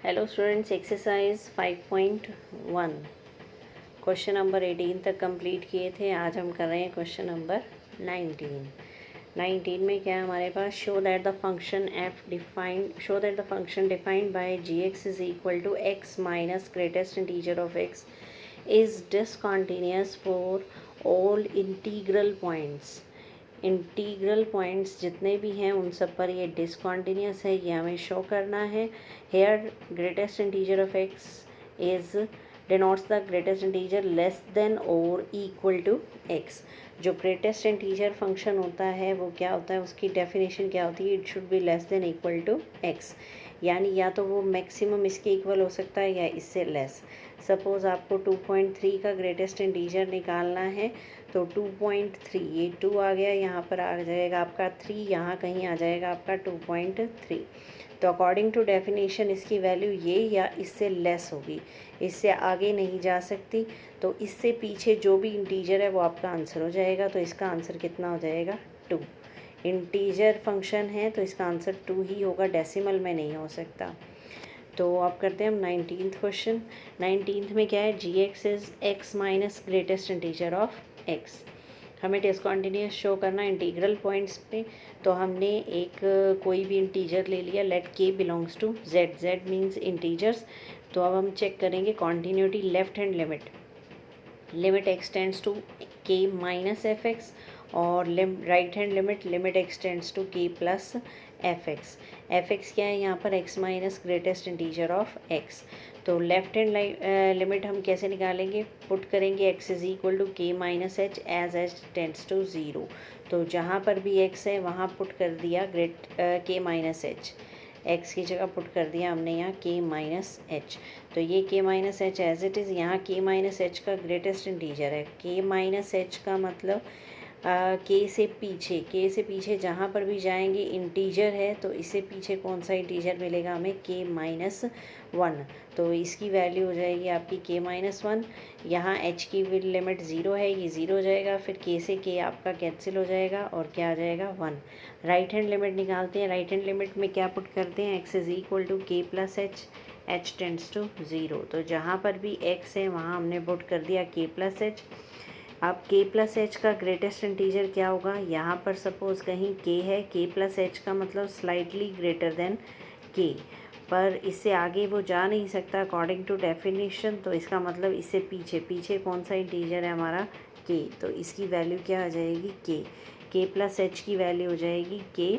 Hello students, exercise 5.1 question number 18 तक complete किए थे। आज हम कर रहे हैं क्वेश्चन नंबर 19 में क्या है हमारे पास, show that the function defined by G X is equal to X minus greatest integer of X is discontinuous for all integral points. Integral points जितने भी हैं उन सब पर ये डिसकंटिन्यूअस है, ये हमें शो करना है। Here greatest integer of X is denotes the greatest integer less than और इक्वल टू एक्स। जो ग्रेटेस्ट इंटीजर फंक्शन होता है वो क्या होता है, उसकी डेफिनेशन क्या होती है, it should be less than equal to X. यानी या तो वो मैक्सिमम इसके इक्वल हो सकता है या इससे लेस। सपोज़ आपको 2.3 का ग्रेटेस्ट इंटीजर निकालना है तो 2.3, ये 2 आ गया, यहाँ पर आ जाएगा आपका 3, यहाँ कहीं आ जाएगा आपका 2.3। तो अकॉर्डिंग टू डेफिनेशन इसकी वैल्यू ये या इससे लेस होगी, इससे आगे नहीं जा सकती। तो इससे पीछे जो भी इंटीजर है वो आपका आंसर हो जाएगा। तो इसका आंसर कितना हो जाएगा, 2। इंटीजर फंक्शन है तो इसका आंसर 2 ही होगा, डेसिमल में नहीं हो सकता। तो अब करते हैं हम 19th क्वेश्चन। 19th में क्या है, G X is X minus greatest integer of X. हमें डिसकंटिन्यूअस शो करना इंटीग्रल पॉइंट्स पे। तो हमने एक कोई भी इंटीजर ले लिया, let K belongs to Z, Z means integers. तो अब हम चेक करेंगे continuity, left hand limit x tends to K minus F X, और right hand limit x tends to K plus F X. F X क्या है यहाँ पर, X minus greatest integer of X. तो लेफ्ट हैंड लिमिट हम कैसे निकालेंगे, पुट करेंगे X is equal to K minus H as H tends to 0। तो जहाँ पर भी एक्स है वहाँ पुट कर दिया के माइनस एच, एक्स की जगह पुट कर दिया हमने यहाँ के माइनस एच। तो ये K minus H as it is, यहाँ के माइनस एच का ग्रेटेस्ट इंटीजर है। के माइनस एच का मतलब के से पीछे जहाँ पर भी जाएंगे इंटीजर है, तो इससे पीछे कौन सा इंटीजर मिलेगा हमें, के माइनस 1। तो इसकी वैल्यू हो जाएगी आपकी के माइनस 1। यहाँ एच की लिमिट 0 है, ये 0 हो जाएगा, फिर के से के आपका कैंसिल हो जाएगा और क्या आ जाएगा 1। राइट हैंड लिमिट निकालते हैं। राइट हैंड लिमिट में क्या पुट करते हैं, X is equal to K plus H, H tends to 0। तो जहाँ पर भी एक्स है वहाँ हमने पुट कर दिया के प्लस एच। अब के प्लस एच का ग्रेटेस्ट इंटीजर क्या होगा, यहाँ पर सपोज़ कहीं के है, के प्लस एच का मतलब स्लाइटली ग्रेटर देन के, पर इससे आगे वो जा नहीं सकता अकॉर्डिंग टू डेफिनेशन। तो इसका मतलब इससे पीछे कौन सा इंटीजर है हमारा, के। तो इसकी वैल्यू क्या आ जाएगी, के प्लस एच की वैल्यू हो जाएगी के।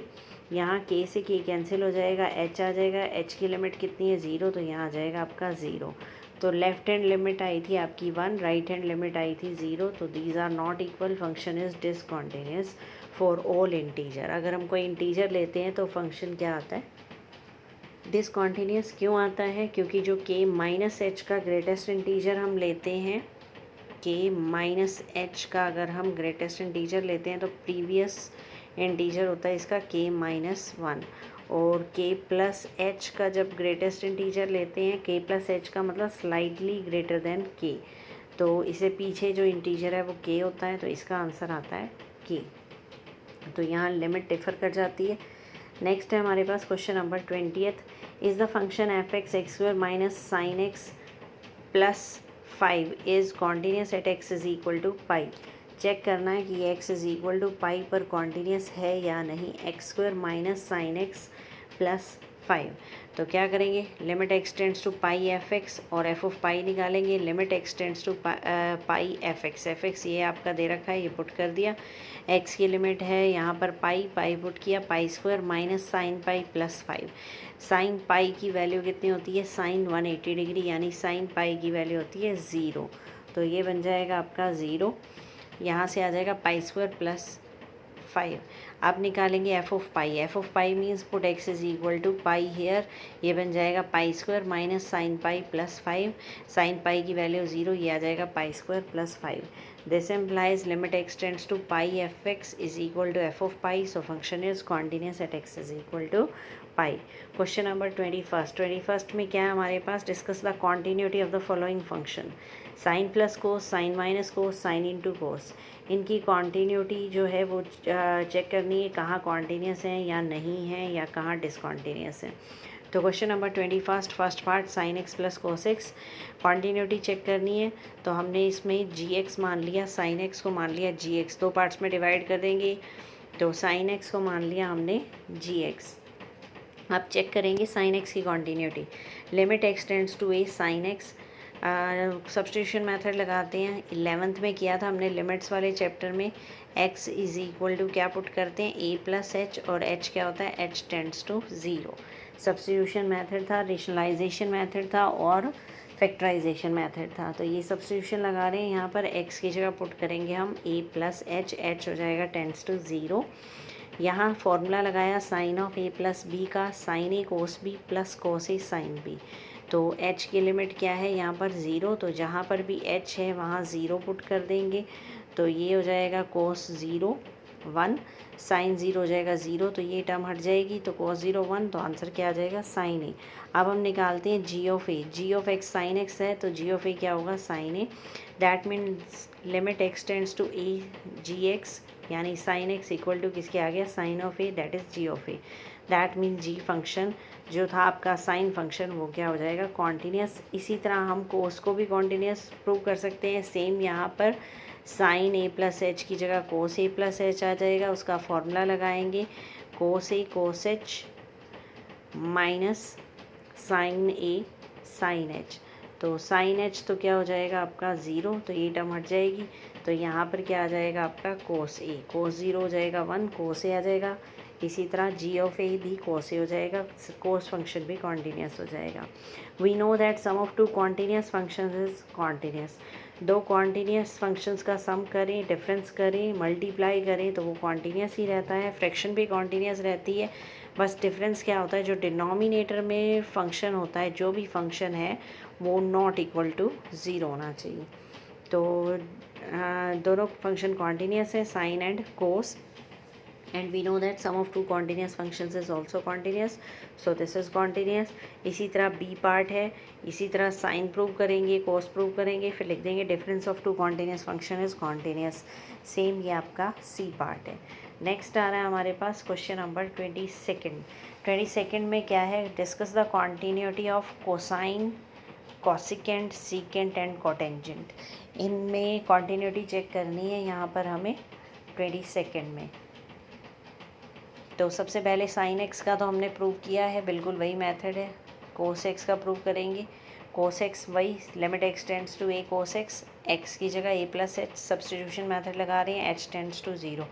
यहाँ के से के कैंसिल हो जाएगा, एच आ जाएगा, एच की लिमिट कितनी है 0, तो यहाँ आ जाएगा आपका 0। तो लेफ्ट हैंड लिमिट आई थी आपकी 1, राइट हैंड लिमिट आई थी 0। तो these are not equal, function is discontinuous for all integer. अगर हम कोई इंटीजर लेते हैं तो फंक्शन क्या आता है, डिसकंटिन्यूअस। क्यों आता है, क्योंकि जो के माइनस एच का ग्रेटेस्ट इंटीजर हम लेते हैं, के माइनस एच का अगर हम ग्रेटेस्ट इंटीजर लेते हैं तो प्रीवियस इंटीजर होता है इसका के माइनस 1। और के प्लस एच का जब ग्रेटेस्ट इंटीजर लेते हैं, के प्लस एच का मतलब स्लाइटली ग्रेटर देन के, तो इसे पीछे जो इंटीजर है वो के होता है, तो इसका आंसर आता है के। तो यहाँ लिमिट डिफर कर जाती है। नेक्स्ट है हमारे पास question number 20th, is the function F X X square minus sine X plus 5 is continuous at X is equal to pi. Check करना है कि ये X is equal to pi पर कॉन्टीन्यूस है या नहीं। X square minus sine X plus 5, तो क्या करेंगे, limit x tends to pi F X और एफ ऑफ पाई निकालेंगे। Limit x tends to pi F x ये आपका दे रखा है, ये पुट कर दिया। एक्स की लिमिट है यहाँ पर पाई पुट किया, पाई square minus sine pi plus 5। Sine pi की वैल्यू कितनी होती है, साइन 180 डिग्री, यानी साइन पाई की वैल्यू होती है 0। तो ये बन जाएगा आपका 0, यहाँ से आ जाएगा पाई स्क्वायर प्लस 5। अब निकालेंगे F of pi means put X is equal to pi here, ये बन जाएगा pi square minus sine pi plus 5। Sine pi की वैल्यू 0, ये आ जाएगा pi square plus 5। This implies limit x tends to pi F x is equal to F of pi, so function is continuous at X is equal to pi. Question number 21 में क्या है हमारे पास, discuss the continuity of the following function, sine plus cos, sine minus cos, sine into cos. इनकी continuity जो है वो check करनी है, कहाँ कॉन्टीन्यूस है या नहीं है, या कहाँ डिसकॉन्टीन्यूस है। तो question number 21 first part sine X plus cos X, continuity check करनी है। तो हमने इसमें जी एक्स मान लिया, साइन एक्स को मान लिया जी एक्स, दो पार्ट्स में डिवाइड कर देंगे। तो साइन एक्स को मान लिया हमने जी एक्स। अब चेक करेंगे साइन एक्स की continuity. Limit X tends to A sine X, substitution method लगाते हैं। 11th में किया था हमने लिमिट्स वाले चैप्टर में। x इज़ इक्वल टू क्या पुट करते हैं, a प्लस एच, और h क्या होता है, h tends to 0। Substitution method था, रेशनलाइजेशन मेथड था और फैक्टराइजेशन मेथड था। तो ये सब्स्टिट्यूशन लगा रहे हैं, यहाँ पर x की जगह पुट करेंगे हम a प्लस एच, h हो जाएगा टेंड्स टू 0। यहाँ फॉर्मूला लगाया sine of a plus B का, sine A cos B plus cos A sine B. तो h की लिमिट क्या है यहाँ पर 0, तो जहाँ पर भी h है वहाँ 0 पुट कर देंगे। तो ये हो जाएगा कोस 0 1, साइन 0 हो जाएगा 0, तो ये टर्म हट जाएगी। तो कोस 0 1, तो आंसर क्या आ जाएगा, साइन ए। अब हम निकालते हैं G of A. G of X sine X है, तो जी ऑफ ए क्या होगा, sine A. That means limit X tends to A G X, यानी साइन एक्स इक्वल टू किसके आ गया, sine of A, that is G of A. That means G function जो था आपका साइन फंक्शन वो क्या हो जाएगा, कॉन्टीन्यूस। इसी तरह हम कोस को भी कॉन्टीन्यूस प्रूव कर सकते हैं। सेम यहाँ पर साइन ए प्लस एच की जगह कोस ए प्लस एच आ जाएगा, उसका फॉर्मूला लगाएंगे कोस A cos H minus sine A sine H. तो साइन एच तो क्या हो जाएगा आपका 0, तो ये टर्म हट जाएगी। तो यहाँ पर क्या आ जाएगा आपका कोस ए, कोस 0 हो जाएगा 1, कोस ए आ जाएगा। इसी तरह जी ऑफ ए भी कोस ए हो जाएगा, कोस फंक्शन भी कॉन्टीन्यूस हो जाएगा। We know that sum of two continuous functions is continuous. दो कॉन्टीन्यूस फंक्शंस का सम करें, डिफरेंस करें, मल्टीप्लाई करें तो वो कॉन्टीन्यूस ही रहता है। फ्रैक्शन भी कॉन्टीन्यूस रहती है, बस डिफरेंस क्या होता है, जो डिनोमिनेटर में फंक्शन होता है, जो भी फंक्शन है वो नॉट इक्वल टू 0 होना चाहिए। तो दोनों फंक्शन कॉन्टीन्यूस है, sine and cos, and we know that sum of two continuous functions is also continuous, so this is continuous। इसी तरह b पार्ट है, इसी तरह साइन प्रूव करेंगे, कोस प्रूव करेंगे, फिर लिख देंगे difference of two continuous function is continuous. Same ये आपका c पार्ट है। नेक्स्ट आ रहा है हमारे पास क्वेश्चन नंबर 22 में क्या है, discuss the continuity of cosine cosecant secant and cotangent. इनमें कॉन्टीन्यूटी चेक करनी है यहाँ पर हमें 22 में। तो सबसे पहले साइन एक्स का तो हमने प्रूव किया है, बिल्कुल वही मेथड है। कोस एक्स का प्रूव करेंगे, कोस एक्स वही limit X tends to A cos X, X की जगह A plus H, substitution method लगा रहे हैं, H tends to 0।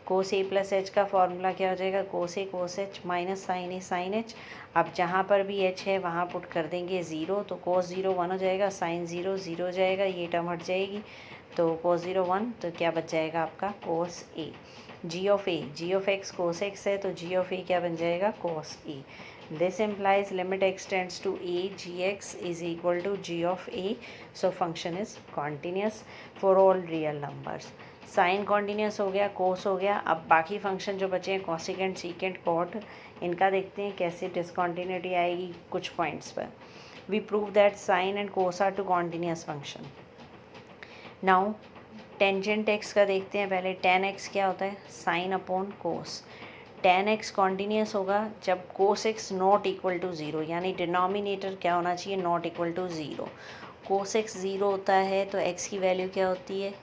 Cos A plus H का फॉर्मूला क्या हो जाएगा, cos A cos H minus sine A sine H. अब जहाँ पर भी एच है वहाँ पुट कर देंगे 0, तो कोस 0 1 हो जाएगा, साइन 0 0 हो जाएगा, ये टर्म हट जाएगी। तो कोस 0 1, तो क्या बच जाएगा आपका cos A. G of A, G of X cos X है, तो जी ऑफ ए क्या बन जाएगा, cos A. This implies limit X tends to A G X is equal to G of A, so function is continuous for all real numbers. Sine continuous हो गया, कोस हो गया। अब बाकी फंक्शन जो बचे हैं कॉसिकेंट सीकेंट कॉट, इनका देखते हैं कैसे डिसकॉन्टीन्यूटी आएगी कुछ पॉइंट्स पर। We prove that sine and cos are two continuous function. Now tangent X का देखते हैं पहले। टेन एक्स क्या होता है, sine upon cos. Tan X continuous होगा जब cos X not equal to 0, यानी डिनोमिनेटर क्या होना चाहिए, not equal to 0। Cos X 0 होता है तो एक्स की वैल्यू क्या होती है,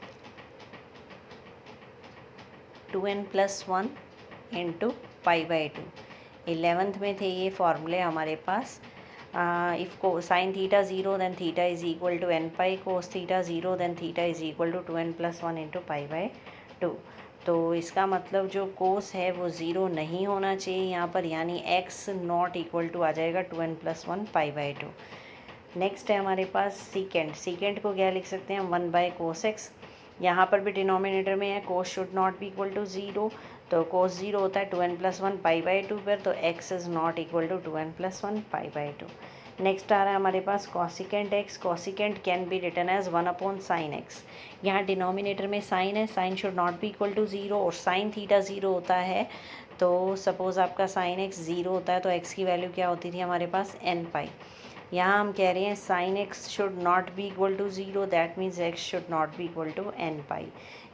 2n+1 इंटू π/2। 11th में थे ये फॉर्मूले हमारे पास। इफ़ को sine theta 0 then theta is equal to n pi, cos theta 0 then theta is equal to 2n+1 into π/2। तो इसका मतलब जो कोस है वो 0 नहीं होना चाहिए यहाँ पर, यानी x नॉट इक्वल टू आ जाएगा 2n+1 π/2। नेक्स्ट है हमारे पास सीकेंट। सीकेंट को क्या लिख सकते हैं हम, 1/cos x। यहाँ पर भी डिनोमिनेटर में है cos should not be equal to 0, तो कोस 0 होता है 2n+1 π/2 पर, तो x is not equal to 2n+1 π/2। Next आ रहा है हमारे पास cosecant X. Cosecant can be written as 1/sin x। यहाँ डिनोमिनेटर में साइन है, sine should not be equal to 0, और साइन थीटा 0 होता है। तो सपोज़ आपका साइन एक्स 0 होता है तो x की वैल्यू क्या होती थी हमारे पास, n पाई। यहाँ हम कह रहे हैं sine X should not be equal to 0, that means X should not be equal to n pi.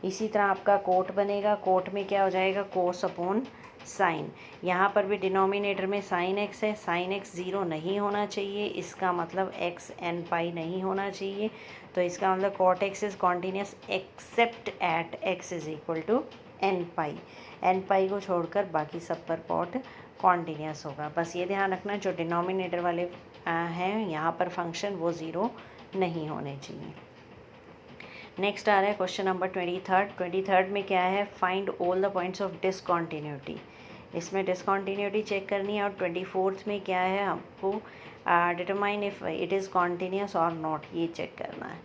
इसी तरह आपका कोट बनेगा, कोट में क्या हो जाएगा, कोस अपॉन साइन, यहाँ पर भी डिनोमिनेटर में साइन एक्स है, साइन एक्स 0 नहीं होना चाहिए, इसका मतलब एक्स एन पाई नहीं होना चाहिए। तो इसका मतलब cot X is continuous except at X is equal to N pi. N pi को छोड़कर बाकी सब पर कॉट कॉन्टीन्यूस होगा। बस ये ध्यान रखना जो डिनोमिनेटर वाले हैं यहाँ पर फंक्शन वो 0 नहीं होने चाहिए। नेक्स्ट आ रहा है क्वेश्चन नंबर 23rd में क्या है, find all the points of discontinuity. इसमें डिसकॉन्टीन्यूटी चेक करनी है। और 24th में क्या है, आपको determine if it is continuous और नॉट, ये चेक करना है।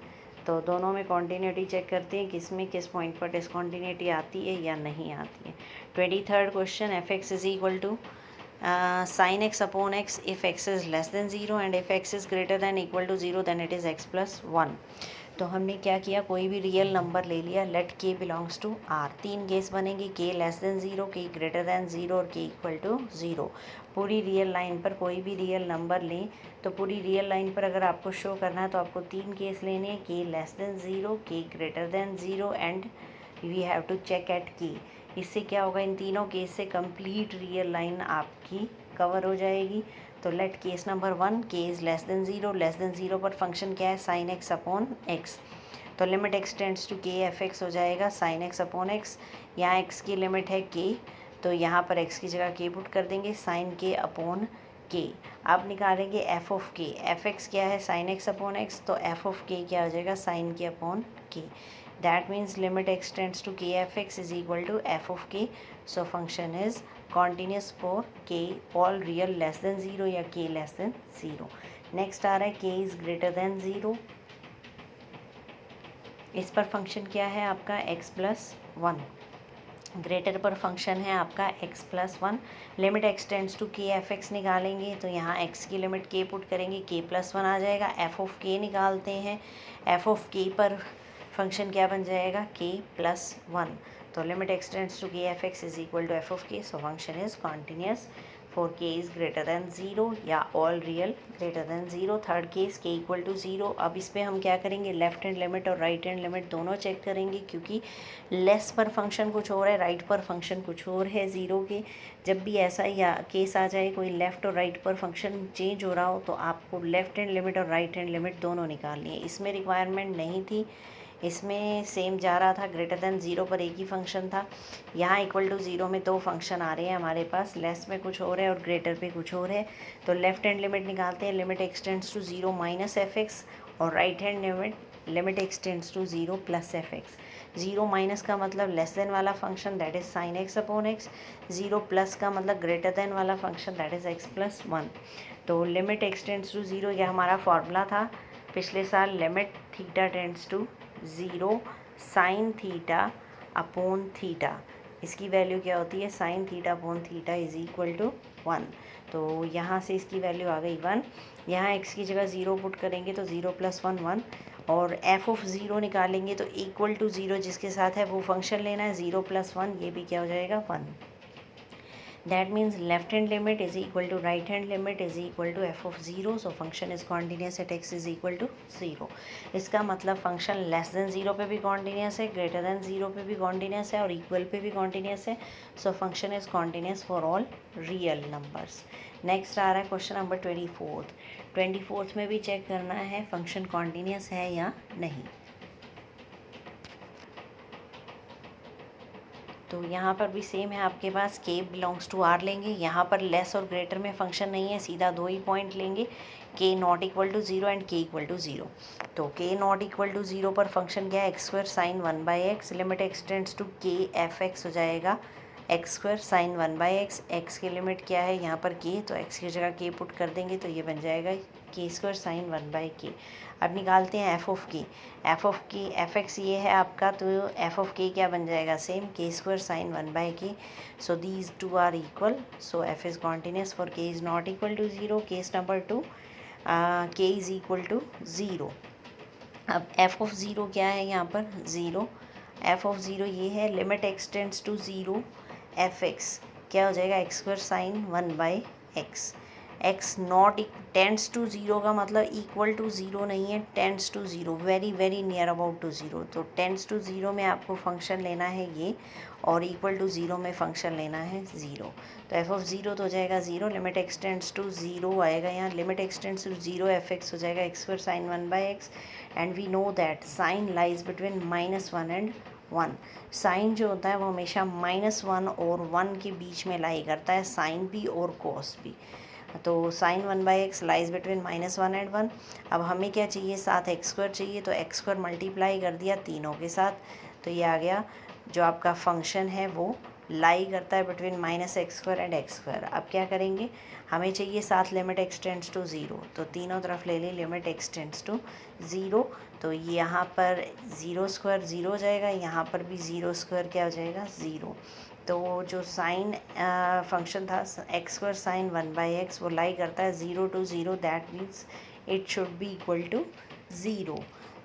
तो दोनों में कॉन्टीन्यूटी चेक करते हैं, किस में किस पॉइंट पर डिसकॉन्टीन्यूटी आती है या नहीं आती है। 23rd question, F x is equal to sin x upon x if x is less than 0 and if x is greater than equal to 0 then it is x plus 1। तो हमने क्या किया, कोई भी रियल नंबर ले लिया, let k belongs to r। 3 case बनेंगे, k less than 0, k greater than 0 और k इक्वल टू 0। पूरी रियल लाइन पर कोई भी रियल नंबर लें तो पूरी रियल लाइन पर अगर आपको शो करना है तो आपको 3 केस लेने हैं, k less than 0, k greater than 0 and we have to check at k। इससे क्या होगा, इन तीनों केस से कंप्लीट रियल लाइन आपकी कवर हो जाएगी। तो let case number 1, k is less than 0 पर फंक्शन क्या है, साइन एक्स अपॉन एक्स। तो limit X tends to k F X हो जाएगा साइन एक्स अपॉन एक्स। यहाँ x की लिमिट है k, तो यहाँ पर x की जगह k पुट कर देंगे, साइन k अपॉन k। अब निकालेंगे F of k, F X क्या है, साइन एक्स अपॉन एक्स, तो एफ ऑफ k क्या हो जाएगा, sine k upon k। That means limit x tends to k f x is equal to f of k. So function is continuous for k all real less than 0 या k less than 0। Next आ रहा है k is greater than 0। इस पर function क्या है आपका x plus 1। Greater पर function है आपका x plus 1। Limit x tends to k F X निकालेंगे तो यहाँ x की लिमिट k पुट करेंगे, k plus 1 आ जाएगा। f of k निकालते हैं, f of k पर फंक्शन क्या बन जाएगा, k plus 1। तो limit X tends to k F x is equal to F of k। So function is continuous for k is greater than 0 या all real greater than 0। Third case k equal to 0। अब इस पर हम क्या करेंगे, left hand limit और right hand limit दोनों check करेंगे, क्योंकि लेस पर फंक्शन कुछ और है, राइट पर फंक्शन कुछ और है 0 के। जब भी ऐसा या केस आ जाए कोई लेफ़्ट और राइट पर फंक्शन चेंज हो रहा हो तो आपको लेफ्ट हैंड लिमिट और राइट हैंड लिमिट दोनों निकालनी है। इसमें रिक्वायरमेंट नहीं थी, इसमें सेम जा रहा था, ग्रेटर देन 0 पर एक ही फंक्शन था। यहाँ इक्वल टू 0 में 2 फंक्शन आ रहे हैं हमारे पास, लेस में कुछ और है और ग्रेटर पे कुछ और है। तो लेफ्ट हैंड लिमिट निकालते हैं, limit x tends to 0 minus F X, और right hand limit x tends to 0 plus F X. 0 minus का मतलब लेस देन वाला function that is sine X upon X, 0 plus का मतलब ग्रेटर देन वाला function that is X plus 1। तो limit x tends to 0 यह हमारा फॉर्मूला था पिछले साल, limit theta tends to 0 sine theta upon theta. इसकी वैल्यू क्या होती है, sine theta upon theta is equal to 1। तो यहाँ से इसकी वैल्यू आ गई 1। यहाँ x की जगह 0 पुट करेंगे तो 0 प्लस 1 1, और f ऑफ 0 निकालेंगे तो इक्वल टू 0 जिसके साथ है वो फंक्शन लेना है, 0 प्लस 1 ये भी क्या हो जाएगा 1। That means left hand limit is equal to right hand limit is equal to f of 0. So function is continuous at x is equal to 0। इसका मतलब फंक्शन लेस देन 0 पे भी कॉन्टीन्यूस है, ग्रेटर देन 0 पे भी continuous है और equal pay भी कॉन्टीन्यूस है। So function is continuous for all real numbers. Next आ रहा है क्वेश्चन नंबर 24th में भी चेक करना है फंक्शन कॉन्टीन्यूस है या नहीं। तो यहाँ पर भी सेम है आपके पास, k बिलोंग्स टू r लेंगे, यहाँ पर लेस और ग्रेटर में फंक्शन नहीं है, सीधा 2 ही पॉइंट लेंगे, k not equal to 0 and k equal to 0। तो k नॉट इक्वल टू 0 पर फंक्शन क्या है, X square sine 1/x, limit X tends to k F X हो जाएगा X square sine 1/x। X की लिमिट क्या है यहाँ पर k, तो x की जगह k पुट कर देंगे तो ये बन जाएगा k स्क्वायर साइन 1/k। अब निकालते हैं एफ ऑफ के, एफ एक्स ये है आपका, तो एफ ऑफ के क्या बन जाएगा, same k square sine 1/k। So these two are equal, so F is continuous for k is not equal to 0। Case number 2, k is equal to 0। अब एफ ऑफ 0 क्या है यहाँ पर, 0। एफ ऑफ 0 ये है, limit X tends to 0 F X क्या हो जाएगा, X square sine 1/x। X not tends to zero का मतलब इक्वल टू ज़ीरो नहीं है, tends to zero, very very near about to zero. तो टेंड्स टू ज़ीरो में आपको फंक्शन लेना है ये, और इक्वल टू ज़ीरो में फंक्शन लेना है ज़ीरो। तो एफ ऑफ ज़ीरो तो हो जाएगा zero, limit x tends to zero आएगा यहाँ, limit x tends to zero F X हो जाएगा X square sine one by X. And we know that sine lies between -1 and 1। Sine जो होता है वो हमेशा -1 और 1 के बीच में लाई करता है, साइन भी और कॉस भी। तो sign one by x lies between -1 and 1। अब हमें क्या चाहिए, साथ एक्स स्क्वायर चाहिए, तो एक्स स्क्वायर मल्टीप्लाई कर दिया तीनों के साथ, तो ये आ गया जो आपका फंक्शन है वो लाई करता है बिटवीन -x² एंड x²। अब क्या करेंगे, हमें चाहिए साथ लिमिट एक्सटेंड्स टू ज़ीरो, तो तीनों तरफ ले ली लिमिट एक्सटेंड्स टू ज़ीरो। तो यहाँ पर ज़ीरो स्क्वायर ज़ीरो हो जाएगा, यहाँ पर भी ज़ीरो स्क्वायर क्या हो जाएगा, ज़ीरो। तो जो साइन फंक्शन था x square sine one by x, वो लाई करता है zero to zero, that means it should be equal to zero.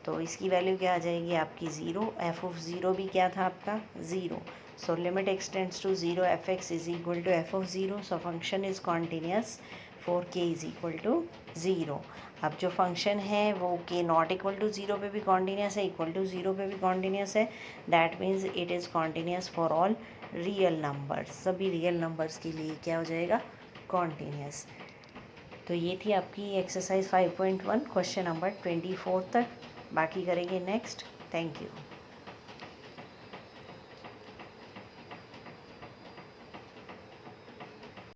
तो इसकी वैल्यू क्या आ जाएगी आपकी ज़ीरो, एफ ऑफ ज़ीरो भी क्या था आपका zero. So limit x tends to zero F x is equal to F of zero. So function is continuous for k is equal to zero. अब जो फंक्शन है वो के नॉट इक्वल टू ज़ीरो पे भी कॉन्टीन्यूस है, इक्वल टू ज़ीरो पे भी कॉन्टीन्यूस है, that means it is continuous for all real numbers. सभी रियल नंबर्स के लिए क्या हो जाएगा, कॉन्टीन्यूस। तो ये थी आपकी एक्सरसाइज 5.1 क्वेश्चन नंबर 24 तक, बाकी करेंगे नेक्स्ट। Thank you.